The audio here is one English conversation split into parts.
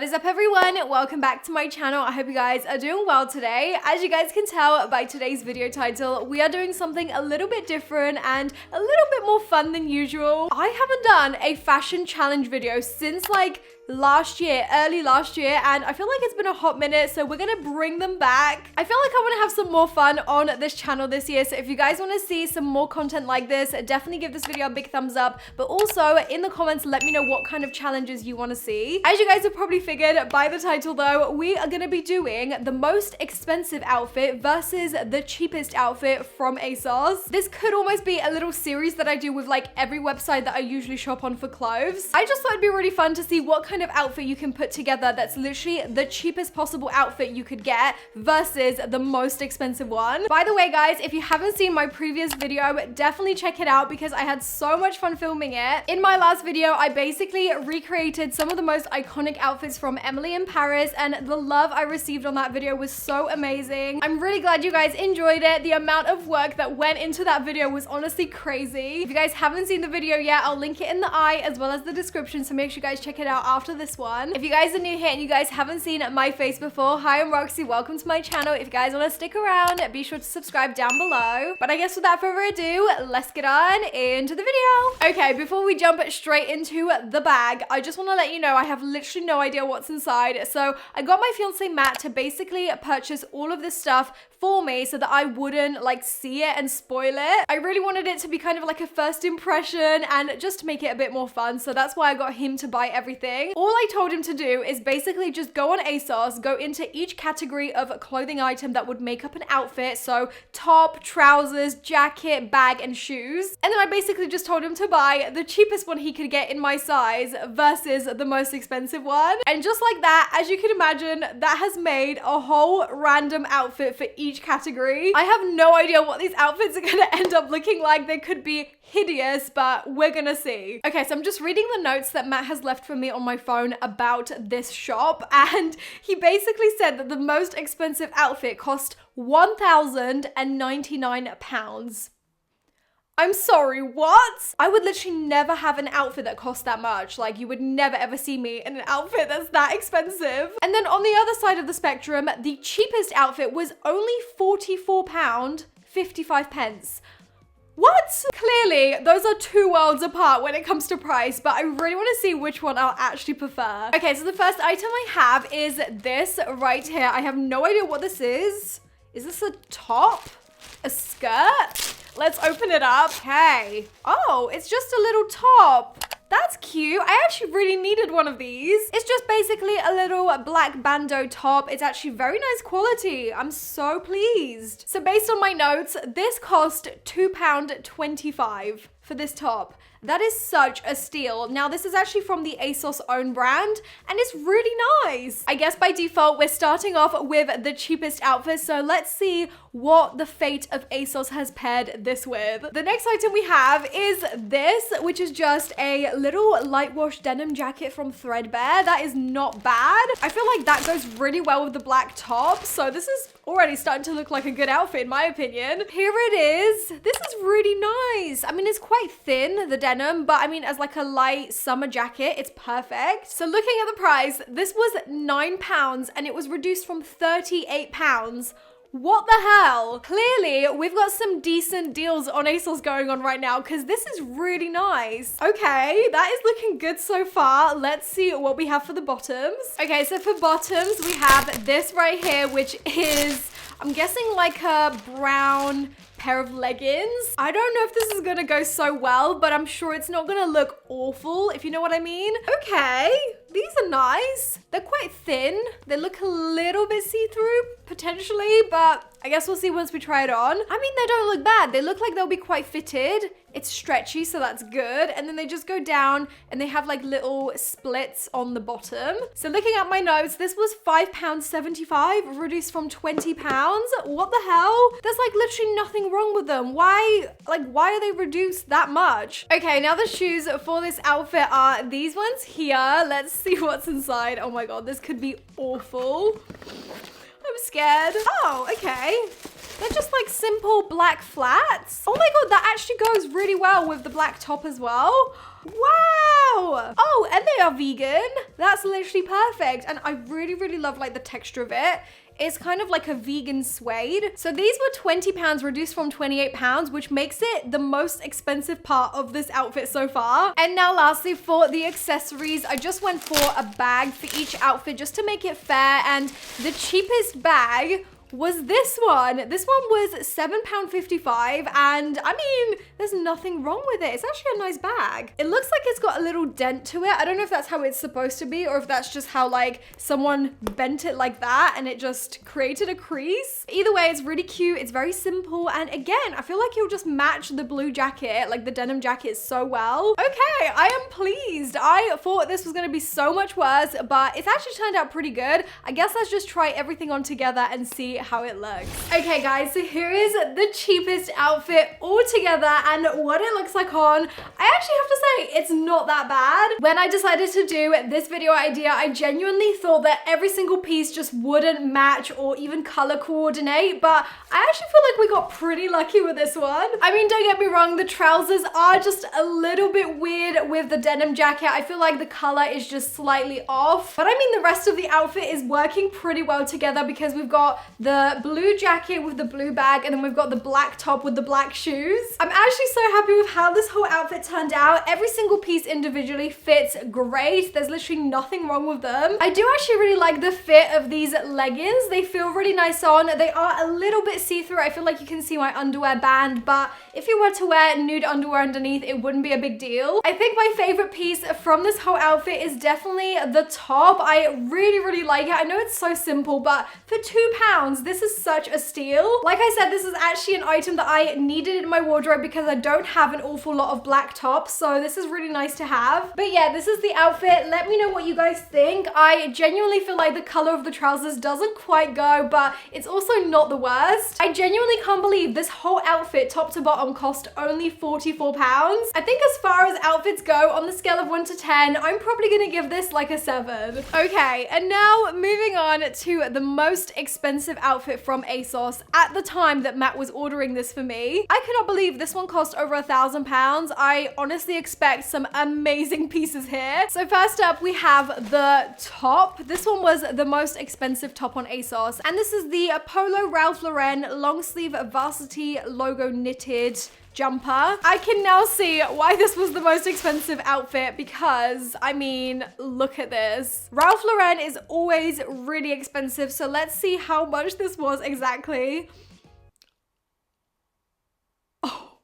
is up everyone? Welcome back to my channel. I hope you guys are doing well today. As you guys can tell by today's video title, we are doing something a little bit different and a little bit more fun than usual. I haven't done a fashion challenge video since like early last year, and I feel like it's been a hot minute, so we're gonna bring them back. I feel like I want to have some more fun on this channel this year, so if you guys want to see some more content like this, definitely give this video a big thumbs up, but also in the comments let me know what kind of challenges you want to see. As you guys have probably figured by the title though, we are gonna be doing the most expensive outfit versus the cheapest outfit from ASOS. This could almost be a little series that I do with like every website that I usually shop on for clothes. I just thought it'd be really fun to see what kind of outfit you can put together that's literally the cheapest possible outfit you could get versus the most expensive one. By the way guys, if you haven't seen my previous video, definitely check it out because I had so much fun filming it. In my last video, I basically recreated some of the most iconic outfits from Emily in Paris, and the love I received on that video was so amazing. I'm really glad you guys enjoyed it. The amount of work that went into that video was honestly crazy. If you guys haven't seen the video yet, I'll link it in the eye as well as the description, so make sure you guys check it out after this one. If you guys are new here and you guys haven't seen my face before, hi, I'm Roxy, welcome to my channel. If you guys want to stick around, be sure to subscribe down below. But I guess without further ado, let's get on into the video. Okay, before we jump straight into the bag, I just want to let you know I have literally no idea what's inside. So I got my fiance Matt to basically purchase all of this stuff for me so that I wouldn't like see it and spoil it. I really wanted it to be kind of like a first impression and just to make it a bit more fun, so that's why I got him to buy everything. All I told him to do is basically just go on ASOS, go into each category of clothing item that would make up an outfit, so top, trousers, jacket, bag, and shoes. And then I basically just told him to buy the cheapest one he could get in my size versus the most expensive one. And just like that, as you can imagine, that has made a whole random outfit for each category. I have no idea what these outfits are gonna end up looking like. They could be hideous, but we're gonna see. Okay, so I'm just reading the notes that Matt has left for me on my phone about this shop, and he basically said that the most expensive outfit cost £1,099. I'm sorry, what? I would literally never have an outfit that costs that much. Like, you would never ever see me in an outfit that's that expensive. And then on the other side of the spectrum, the cheapest outfit was only £44.55. What? Clearly, those are two worlds apart when it comes to price, but I really want to see which one I'll actually prefer. Okay, so the first item I have is this right here. I have no idea what this is. Is this a top? A skirt? Let's open it up. Okay. Oh, it's just a little top. That's cute. I actually really needed one of these. It's just basically a little black bandeau top. It's actually very nice quality. I'm so pleased. So based on my notes, this cost £2.25 for this top. That is such a steal. Now, this is actually from the ASOS own brand, and it's really nice. I guess by default, we're starting off with the cheapest outfit, so let's see what the fate of ASOS has paired this with. The next item we have is this, which is just a little light wash denim jacket from Threadbare. That is not bad. I feel like that goes really well with the black top, so this is already starting to look like a good outfit in my opinion. Here it is. This is really nice. I mean, it's quite thin, the denim, but I mean, as like a light summer jacket, it's perfect. So looking at the price, this was £9 and it was reduced from £38. What the hell? Clearly, we've got some decent deals on ASOS going on right now because this is really nice. Okay, that is looking good so far. Let's see what we have for the bottoms. Okay, so for bottoms, we have this right here, which is, I'm guessing like a brown pair of leggings. I don't know if this is gonna go so well, but I'm sure it's not gonna look awful, if you know what I mean. Okay, these are nice. They're quite thin. They look a little bit see-through, potentially, but I guess we'll see once we try it on. I mean, they don't look bad. They look like they'll be quite fitted. It's stretchy, so that's good. And then they just go down and they have like little splits on the bottom. So looking at my notes, this was £5.75, reduced from £20. What the hell? There's like literally nothing wrong with them. Why are they reduced that much? Okay, now the shoes for this outfit are these ones here. Let's see what's inside. Oh my God, this could be awful. I'm scared. Oh, okay. They're just like simple black flats. Oh my God, that actually goes really well with the black top as well. Wow. Oh, and they are vegan. That's literally perfect. And I really, really love like the texture of it. It's kind of like a vegan suede. So these were £20 reduced from £28, which makes it the most expensive part of this outfit so far. And now lastly, for the accessories, I just went for a bag for each outfit just to make it fair. And the cheapest bag was this one. This one was £7.55, and I mean, there's nothing wrong with it. It's actually a nice bag. It looks like it's got a little dent to it. I don't know if that's how it's supposed to be or if that's just how like someone bent it like that and it just created a crease. Either way, it's really cute. It's very simple, and again, I feel like it'll just match the blue jacket, like the denim jacket, so well. Okay, I am pleased. I thought this was gonna be so much worse, but it's actually turned out pretty good. I guess let's just try everything on together and see how it looks. Okay guys, so here is the cheapest outfit all together and what it looks like on. I actually have to say, it's not that bad. When I decided to do this video idea, I genuinely thought that every single piece just wouldn't match or even color coordinate, but I actually feel like we got pretty lucky with this one. I mean, don't get me wrong, the trousers are just a little bit weird with the denim jacket. I feel like the color is just slightly off, but I mean, the rest of the outfit is working pretty well together because we've got the blue jacket with the blue bag, and then we've got the black top with the black shoes. I'm actually so happy with how this whole outfit turned out. Every single piece individually fits great. There's literally nothing wrong with them. I do actually really like the fit of these leggings. They feel really nice on. They are a little bit see-through. I feel like you can see my underwear band, but if you were to wear nude underwear underneath, it wouldn't be a big deal. I think my favorite piece from this whole outfit is definitely the top. I really, really like it. I know it's so simple, but for £2, this is such a steal. Like I said, this is actually an item that I needed in my wardrobe because I don't have an awful lot of black tops, so this is really nice to have. But yeah, this is the outfit. Let me know what you guys think. I genuinely feel like the color of the trousers doesn't quite go, but it's also not the worst. I genuinely can't believe this whole outfit, top to bottom, cost only £44. I think as far as outfits go, on the scale of 1 to 10, I'm probably gonna give this like a 7. Okay, and now moving on to the most expensive outfit from ASOS at the time that Matt was ordering this for me. I cannot believe this one cost over £1,000. I honestly expect some amazing pieces here. So first up, we have the top. This one was the most expensive top on ASOS, and this is the Polo Ralph Lauren long sleeve varsity logo knitted jumper. I can now see why this was the most expensive outfit because, I mean, look at this. Ralph Lauren is always really expensive, so let's see how much this was exactly. Oh.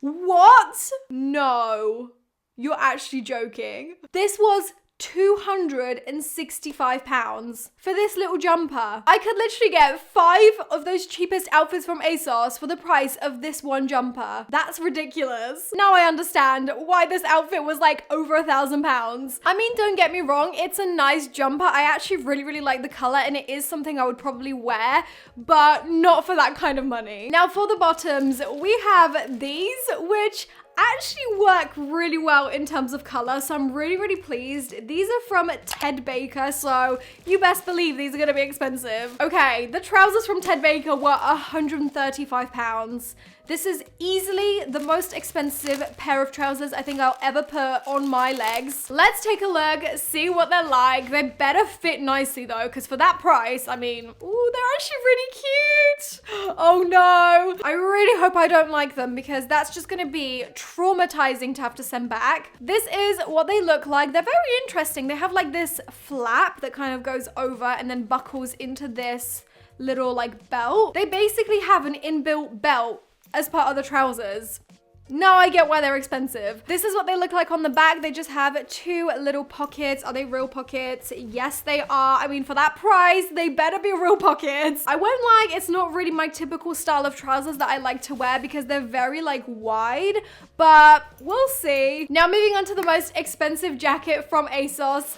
What? No. You're actually joking. This was £265 for this little jumper. I could literally get 5 of those cheapest outfits from ASOS for the price of this one jumper. That's ridiculous. Now I understand why this outfit was like over £1,000. I mean, don't get me wrong, it's a nice jumper. I actually really, really like the color and it is something I would probably wear, but not for that kind of money. Now for the bottoms, we have these, which actually work really well in terms of color, so I'm really, really pleased. These are from Ted Baker, so you best believe these are gonna be expensive. Okay, the trousers from Ted Baker were £135. This is easily the most expensive pair of trousers I think I'll ever put on my legs. Let's take a look, see what they're like. They better fit nicely though, because for that price, I mean, ooh, they're actually really cute. Oh no. I really hope I don't like them because that's just gonna be traumatizing to have to send back. This is what they look like. They're very interesting. They have like this flap that kind of goes over and then buckles into this little like belt. They basically have an inbuilt belt as part of the trousers. Now I get why they're expensive. This is what they look like on the back. They just have 2 little pockets. Are they real pockets? Yes, they are. I mean, for that price, they better be real pockets. I won't lie, it's not really my typical style of trousers that I like to wear because they're very like wide, but we'll see. Now moving on to the most expensive jacket from ASOS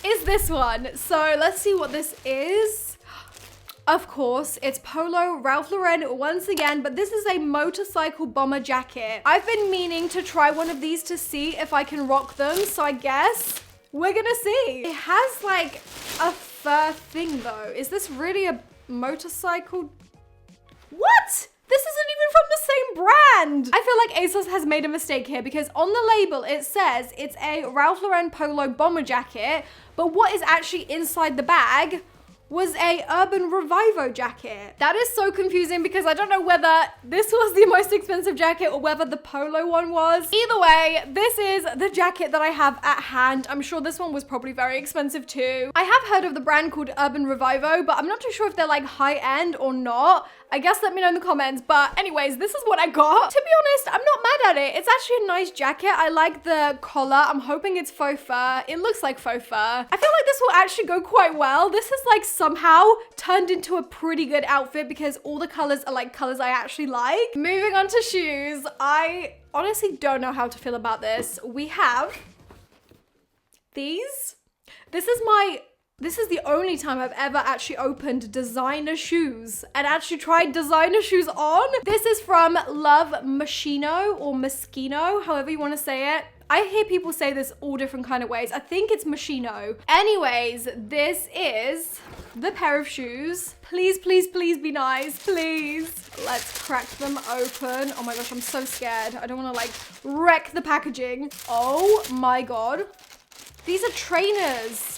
is this one. So let's see what this is. Of course, it's Polo Ralph Lauren once again, but this is a motorcycle bomber jacket. I've been meaning to try one of these to see if I can rock them, so I guess we're gonna see. It has like a fur thing though. Is this really a motorcycle? What? This isn't even from the same brand. I feel like ASOS has made a mistake here because on the label it says it's a Ralph Lauren polo bomber jacket, but what is actually inside the bag was a Urban Revivo jacket. That is so confusing because I don't know whether this was the most expensive jacket or whether the polo one was. Either way, this is the jacket that I have at hand. I'm sure this one was probably very expensive too. I have heard of the brand called Urban Revivo, but I'm not too sure if they're like high end or not. I guess let me know in the comments, but anyways, this is what I got. To be honest, I'm not mad at it. It's actually a nice jacket. I like the collar. I'm hoping it's faux fur. It looks like faux fur. I feel like this will actually go quite well. This is like somehow turned into a pretty good outfit because all the colors are like colors I actually like. Moving on to shoes. I honestly don't know how to feel about this. We have these. This is the only time I've ever actually opened designer shoes and actually tried designer shoes on. This is from Love Moschino or Moschino, however you want to say it. I hear people say this all different kind of ways. I think it's Moschino. Anyways, this is the pair of shoes. Please, please, please be nice, please. Let's crack them open. Oh my gosh, I'm so scared. I don't want to like wreck the packaging. Oh my God. These are trainers.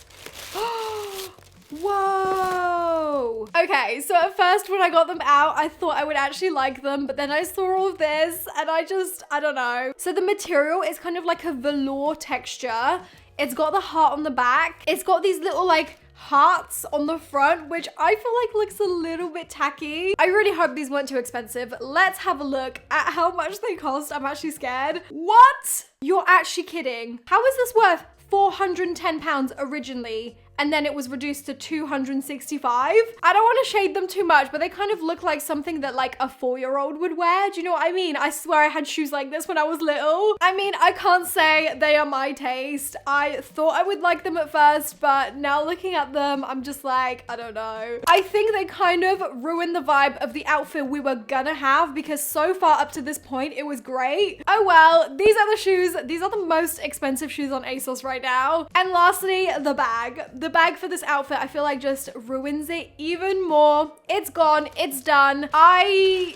Whoa. Okay, so at first when I got them out, I thought I would actually like them, but then I saw all of this and I don't know. So the material is kind of like a velour texture. It's got the heart on the back. It's got these little like hearts on the front, which I feel like looks a little bit tacky. I really hope these weren't too expensive. Let's have a look at how much they cost. I'm actually scared. What? You're actually kidding. How is this worth £410 originally, and then it was reduced to $265. I don't want to shade them too much, but they kind of look like something that like a 4-year-old would wear. Do you know what I mean? I swear I had shoes like this when I was little. I mean, I can't say they are my taste. I thought I would like them at first, but now looking at them, I'm just like, I don't know. I think they kind of ruined the vibe of the outfit we were gonna have because so far up to this point, it was great. Oh well, these are the shoes. These are the most expensive shoes on ASOS right now. And lastly, the bag. The bag for this outfit, I feel like just ruins it even more. It's gone, it's done. I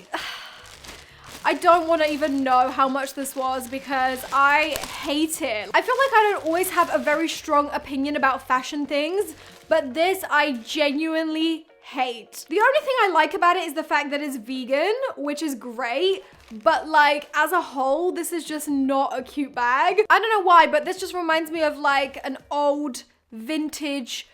don't want to even know how much this was because I hate it. I feel like I don't always have a very strong opinion about fashion things, but this I genuinely hate. The only thing I like about it is the fact that it's vegan, which is great. But like as a whole, this is just not a cute bag. I don't know why, but this just reminds me of like an old vintage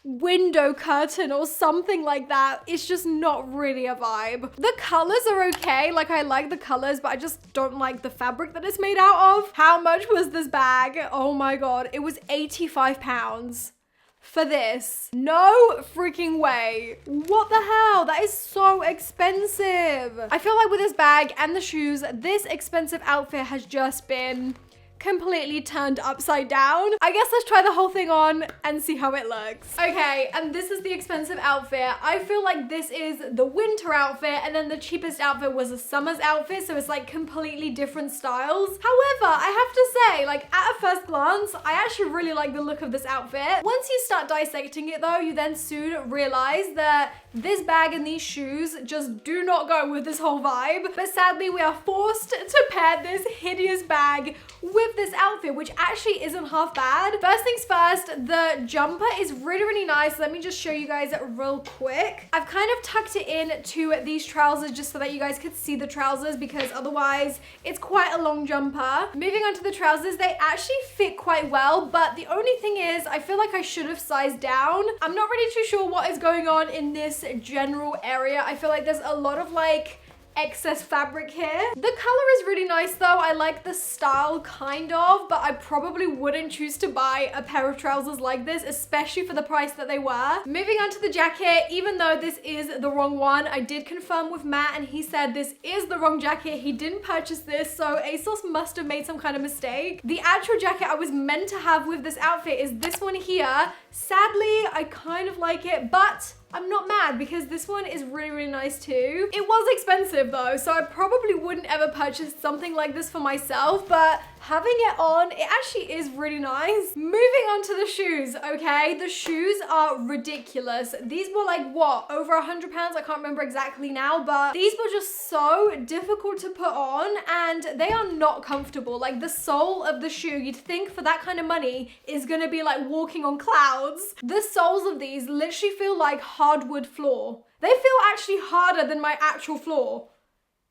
window curtain or something like that. It's just not really a vibe. The colors are okay. Like I like the colors, but I just don't like the fabric that it's made out of. How much was this bag? Oh my God. It was £85 for this. No freaking way. What the hell? That is so expensive. I feel like with this bag and the shoes, this expensive outfit has just been completely turned upside down. I guess let's try the whole thing on and see how it looks. Okay, and this is the expensive outfit. I feel like this is the winter outfit, and then the cheapest outfit was a summer's outfit, so it's like completely different styles. However, I have to say, like at a first glance, I actually really like the look of this outfit. Once you start dissecting it though, you then soon realize that this bag and these shoes just do not go with this whole vibe. But sadly, we are forced to pair this hideous bag with this outfit, which actually isn't half bad. First things first, the jumper is really, really nice. Let me just show you guys real quick. I've kind of tucked it in to these trousers just so that you guys could see the trousers because otherwise it's quite a long jumper. Moving on to the trousers, they actually fit quite well, but the only thing is I feel like I should have sized down. I'm not really too sure what is going on in this general area. I feel like there's a lot of like excess fabric here. The color is really nice though. I like the style kind of, but I probably wouldn't choose to buy a pair of trousers like this, especially for the price that they were. Moving on to the jacket, even though this is the wrong one, I did confirm with Matt and he said this is the wrong jacket. He didn't purchase this, so ASOS must have made some kind of mistake. The actual jacket I was meant to have with this outfit is this one here. Sadly, I kind of like it, but I'm not mad because this one is really, really nice too. It was expensive though, so I probably wouldn't ever purchase something like this for myself, but having it on, it actually is really nice. Moving on to the shoes, okay? The shoes are ridiculous. These were like, what, over £100? I can't remember exactly now, but these were just so difficult to put on and they are not comfortable. Like the sole of the shoe, you'd think for that kind of money is gonna be like walking on clouds. The soles of these literally feel like hardwood floor. They feel actually harder than my actual floor,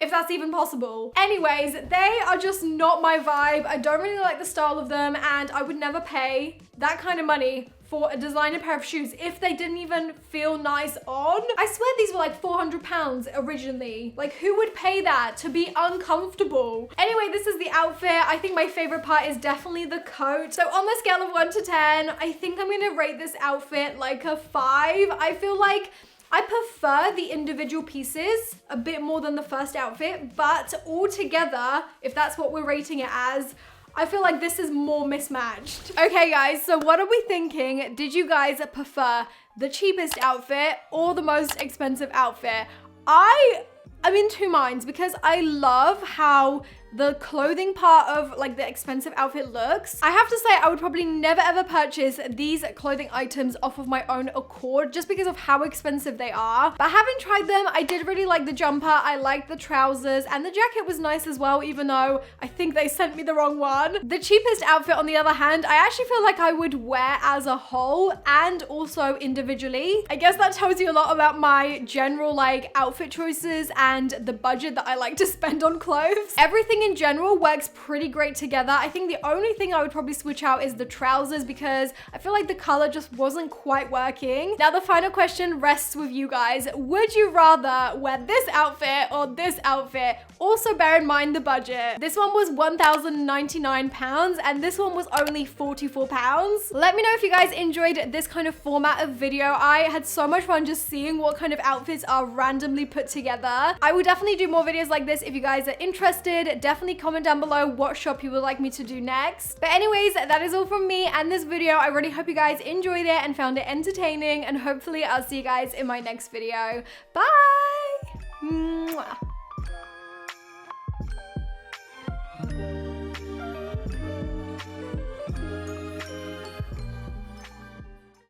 if that's even possible. Anyways, they are just not my vibe. I don't really like the style of them and I would never pay that kind of money for a designer pair of shoes if they didn't even feel nice on. I swear these were like £400 originally. Like who would pay that to be uncomfortable? Anyway, this is the outfit. I think my favorite part is definitely the coat. So on the scale of 1 to 10, I think I'm gonna rate this outfit like a 5. I feel like I prefer the individual pieces a bit more than the first outfit, but all together, if that's what we're rating it as, I feel like this is more mismatched. Okay guys, so what are we thinking? Did you guys prefer the cheapest outfit or the most expensive outfit? I'm in two minds because I love how the clothing part of like the expensive outfit looks. I have to say I would probably never ever purchase these clothing items off of my own accord just because of how expensive they are. But having tried them, I did really like the jumper. I liked the trousers and the jacket was nice as well, even though I think they sent me the wrong one. The cheapest outfit on the other hand, I actually feel like I would wear as a whole and also individually. I guess that tells you a lot about my general like outfit choices and the budget that I like to spend on clothes. Everything in general works pretty great together. I think the only thing I would probably switch out is the trousers because I feel like the color just wasn't quite working. Now the final question rests with you guys. Would you rather wear this outfit or this outfit? Also bear in mind the budget. This one was £1,099 and this one was only £44. Let me know if you guys enjoyed this kind of format of video. I had so much fun just seeing what kind of outfits are randomly put together. I will definitely do more videos like this if you guys are interested. Definitely comment down below what shop you would like me to do next. But anyways, that is all from me and this video. I really hope you guys enjoyed it and found it entertaining, and hopefully I'll see you guys in my next video. Bye! Mwah.